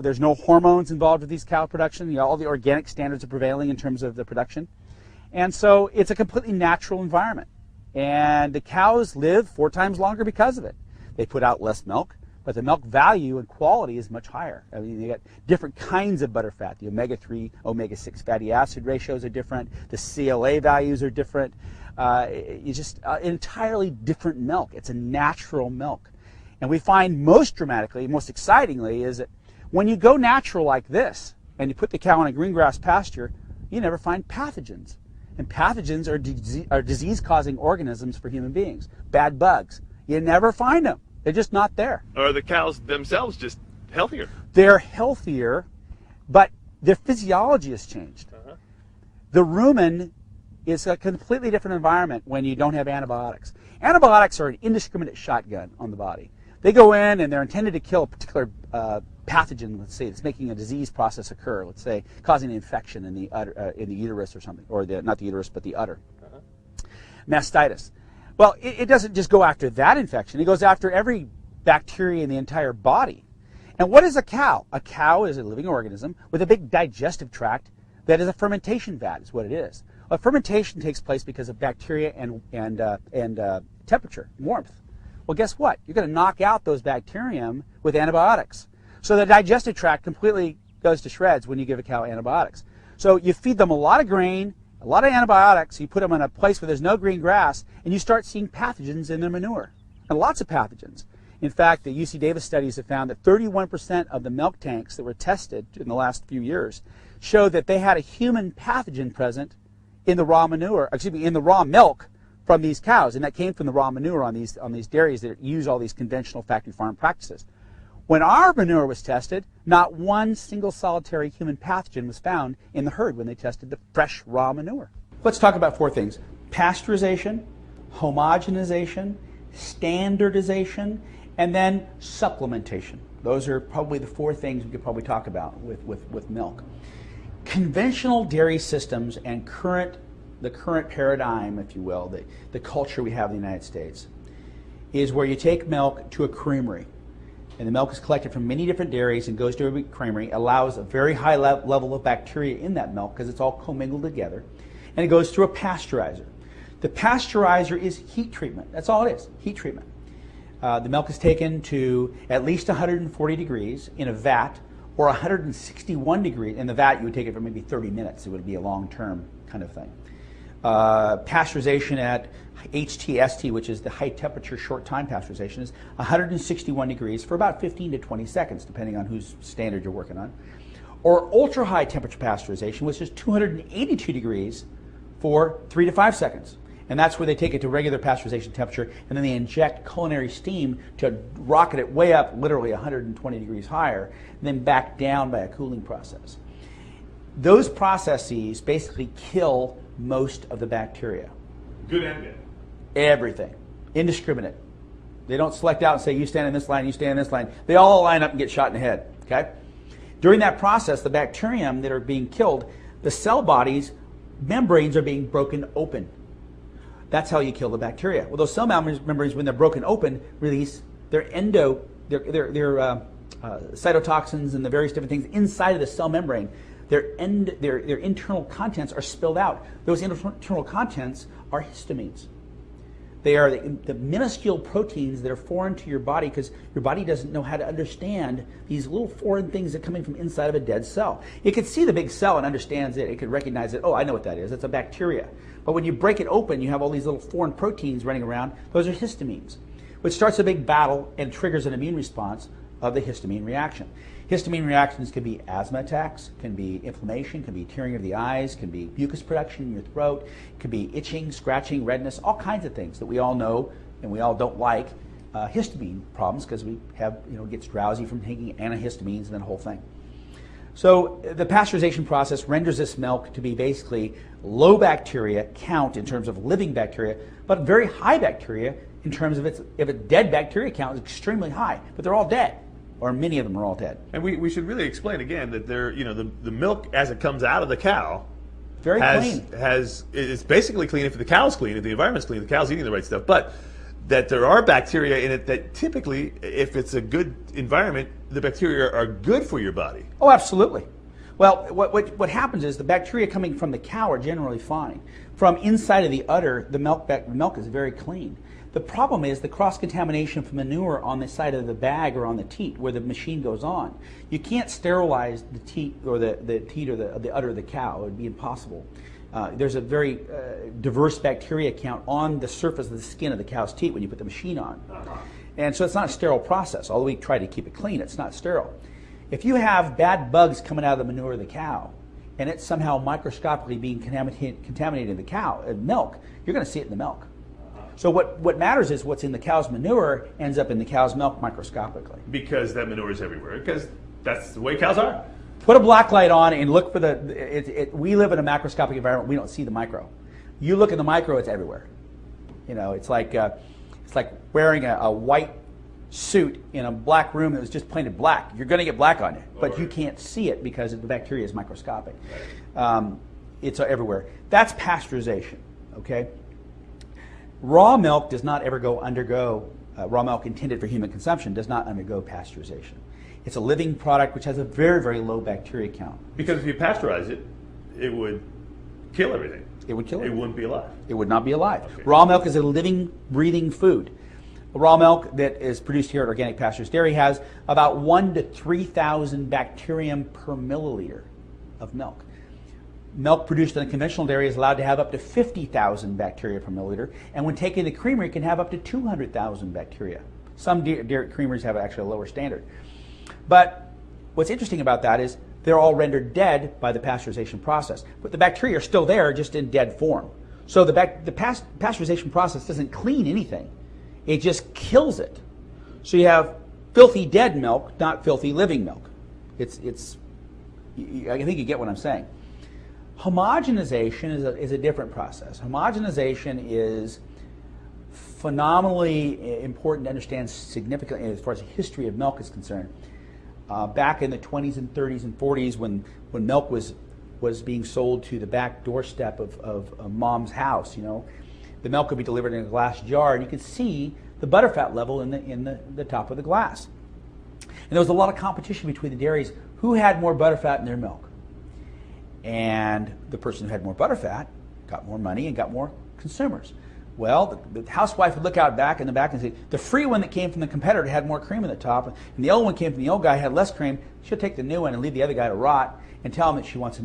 There's no hormones involved with these cow production. You know, all the organic standards are prevailing in terms of the production. And so it's a completely natural environment. And the cows live 4 times longer because of it. They put out less milk, but the milk value and quality is much higher. I mean, you got different kinds of butterfat. The omega-3, omega-6 fatty acid ratios are different. The CLA values are different. It's just an entirely different milk. It's a natural milk. And we find most dramatically, most excitingly, is that when you go natural like this, and you put the cow in a green grass pasture, you never find pathogens. And pathogens are disease-causing organisms for human beings. Bad bugs. You never find them. They're just not there. Or are the cows themselves just healthier? They're healthier, but their physiology has changed. The rumen is a completely different environment when you don't have antibiotics. Antibiotics are an indiscriminate shotgun on the body. They go in and they're intended to kill a particular pathogen, let's say, that's making a disease process occur, let's say, causing an infection in the udder, in the uterus or something, or not the uterus, but the udder. Mastitis. Well, it doesn't just go after that infection. It goes after every bacteria in the entire body. And what is a cow? A cow is a living organism with a big digestive tract that is a fermentation vat, is what it is. Well, fermentation takes place because of bacteria and temperature, warmth. Well, guess what? You're going to knock out those bacterium with antibiotics. So the digestive tract completely goes to shreds when you give a cow antibiotics. So you feed them a lot of grain, a lot of antibiotics, you put them in a place where there's no green grass, and you start seeing pathogens in their manure. And lots of pathogens. In fact, the UC Davis studies have found that 31% of the milk tanks that were tested in the last few years showed that they had a human pathogen present in the raw manure, excuse me, in the raw milk from these cows, and that came from the raw manure on these dairies that use all these conventional factory farm practices. When our manure was tested, not one single solitary human pathogen was found in the herd when they tested the fresh raw manure. Let's talk about 4 things: pasteurization, homogenization, standardization, and then supplementation. Those are probably the 4 things we could probably talk about with milk. Conventional dairy systems and the current paradigm, if you will, the culture we have in the United States, is where you take milk to a creamery. And the milk is collected from many different dairies and goes to a creamery, allows a very high level of bacteria in that milk because it's all commingled together, and it goes through a pasteurizer. The pasteurizer is heat treatment. That's all it is, heat treatment. The milk is taken to at least 140 degrees in a vat, or 161 degrees. In the vat, you would take it for maybe 30 minutes. It would be a long-term kind of thing. Pasteurization at HTST, which is the high temperature short time pasteurization, is 161 degrees for about 15 to 20 seconds, depending on whose standard you're working on. Or ultra high temperature pasteurization, which is 282 degrees for 3 to 5 seconds. And that's where they take it to regular pasteurization temperature, and then they inject culinary steam to rocket it way up, literally 120 degrees higher, and then back down by a cooling process. Those processes basically kill most of the bacteria. Good and bad. Everything. Indiscriminate. They don't select out and say, you stand in this line, you stand in this line. They all line up and get shot in the head. Okay? During that process, the bacterium that are being killed, the cell bodies, membranes are being broken open. That's how you kill the bacteria. Well, those cell membranes, when they're broken open, release their cytotoxins and the various different things inside of the cell membrane. Their internal contents are spilled out. Those internal contents are histamines. They are the minuscule proteins that are foreign to your body because your body doesn't know how to understand these little foreign things that come in from inside of a dead cell. It can see the big cell and understands it. It can recognize it. Oh, I know what that is. It's a bacteria. But when you break it open, you have all these little foreign proteins running around. Those are histamines, which starts a big battle and triggers an immune response of the histamine reaction. Histamine reactions can be asthma attacks, can be inflammation, can be tearing of the eyes, can be mucus production in your throat, can be itching, scratching, redness, all kinds of things that we all know and we all don't like. Histamine problems because we have, gets drowsy from taking antihistamines and that whole thing. So the pasteurization process renders this milk to be basically low bacteria count in terms of living bacteria, but very high bacteria in terms of if a dead bacteria count is extremely high, but they're all dead. Or many of them are all dead. And we should really explain again that the milk as it comes out of the cow very clean. It's basically clean if the cow's clean, if the environment's clean, if the cow's eating the right stuff. But that there are bacteria in it that typically, if it's a good environment, the bacteria are good for your body. Oh, absolutely. Well, what happens is the bacteria coming from the cow are generally fine. From inside of the udder, the milk is very clean. The problem is the cross-contamination from manure on the side of the bag or on the teat where the machine goes on. You can't sterilize the teat or the teat or the udder of the cow. It would be impossible. There's a very diverse bacteria count on the surface of the skin of the cow's teat when you put the machine on. And so it's not a sterile process. Although we try to keep it clean, it's not sterile. If you have bad bugs coming out of the manure of the cow, and it's somehow microscopically being contaminated in the cow milk, you're going to see it in the milk. So what matters is what's in the cow's manure ends up in the cow's milk microscopically. Because that manure is everywhere. Because that's the way cows are. Put a black light on and look for we live in a macroscopic environment. We don't see the micro. You look in the micro, it's everywhere. You know, it's like wearing a white suit in a black room that was just painted black. You're going to get black on you, but you can't see it because the bacteria is microscopic. It's everywhere. That's pasteurization. Okay. Raw milk does not ever undergo raw milk intended for human consumption does not undergo pasteurization. It's a living product which has a very, very low bacteria count. Because if you pasteurize it, it would kill everything. It would kill it. It wouldn't be alive. It would not be alive. Okay. Raw milk is a living, breathing food. Raw milk that is produced here at Organic Pastures Dairy has about 1,000 to 3,000 bacterium per milliliter of milk. Milk produced in a conventional dairy is allowed to have up to 50,000 bacteria per milliliter, and when taken to creamery, it can have up to 200,000 bacteria. Some dairy creameries have actually a lower standard. But what's interesting about that is they're all rendered dead by the pasteurization process. But the bacteria are still there, just in dead form. So the pasteurization process doesn't clean anything. It just kills it. So you have filthy dead milk, not filthy living milk. I think you get what I'm saying. Homogenization is a different process. Homogenization is phenomenally important to understand significantly as far as the history of milk is concerned. Back in the 20s and 30s and 40s when milk was being sold to the back doorstep of mom's house, you know, the milk could be delivered in a glass jar and you could see the butterfat level in the top of the glass. And there was a lot of competition between the dairies who had more butterfat in their milk. And the person who had more butterfat got more money and got more consumers. Well, the housewife would look out back in the back and say, the free one that came from the competitor had more cream in the top, and the old one came from the old guy, had less cream. She'll take the new one and leave the other guy to rot and tell him that she wants the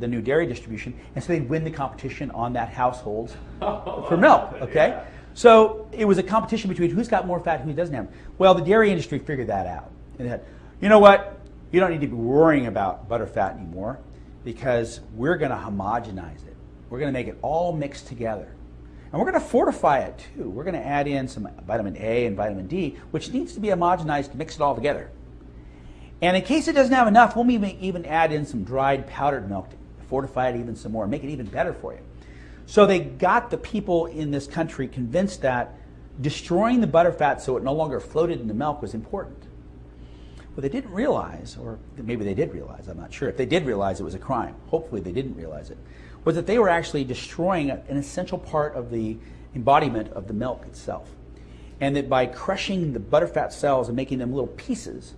new dairy distribution. And so they'd win the competition on that household for milk, okay? Yeah. So it was a competition between who's got more fat and who doesn't have. Well, the dairy industry figured that out. And they said, you know what? You don't need to be worrying about butterfat anymore because we're going to homogenize it. We're going to make it all mixed together. And we're going to fortify it too. We're going to add in some vitamin A and vitamin D, which needs to be homogenized to mix it all together. And in case it doesn't have enough, we'll even add in some dried powdered milk to fortify it even some more, make it even better for you. So they got the people in this country convinced that destroying the butterfat so it no longer floated in the milk was important. What they didn't realize, or maybe they did realize, I'm not sure. If they did realize it was a crime, hopefully they didn't realize it, was that they were actually destroying an essential part of the embodiment of the milk itself. And that by crushing the butterfat cells and making them little pieces,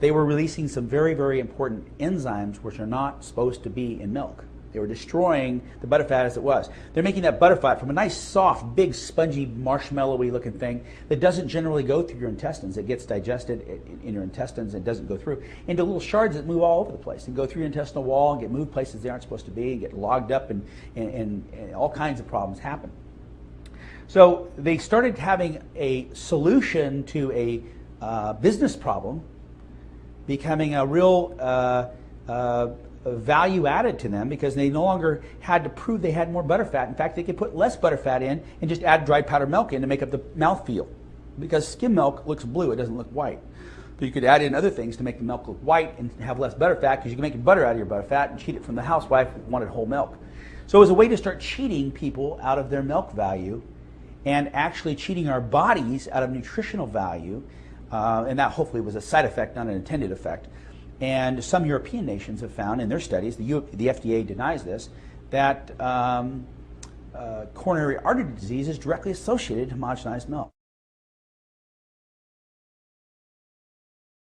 they were releasing some very, very important enzymes which are not supposed to be in milk. They were destroying the butterfat as it was. They're making that butterfat from a nice, soft, big, spongy, marshmallowy looking thing that doesn't generally go through your intestines. It gets digested in your intestines and doesn't go through into little shards that move all over the place and go through your intestinal wall and get moved places they aren't supposed to be and get logged up and all kinds of problems happen. So they started having a solution to a business problem becoming a real value added to them because they no longer had to prove they had more butterfat. In fact, they could put less butterfat in and just add dried powdered milk in to make up the mouthfeel. Because skim milk looks blue, it doesn't look white. But you could add in other things to make the milk look white and have less butterfat because you can make butter out of your butterfat and cheat it from the housewife who wanted whole milk. So it was a way to start cheating people out of their milk value and actually cheating our bodies out of nutritional value. And that hopefully was a side effect, not an intended effect. And some European nations have found in their studies, the FDA denies this, that coronary artery disease is directly associated to homogenized milk.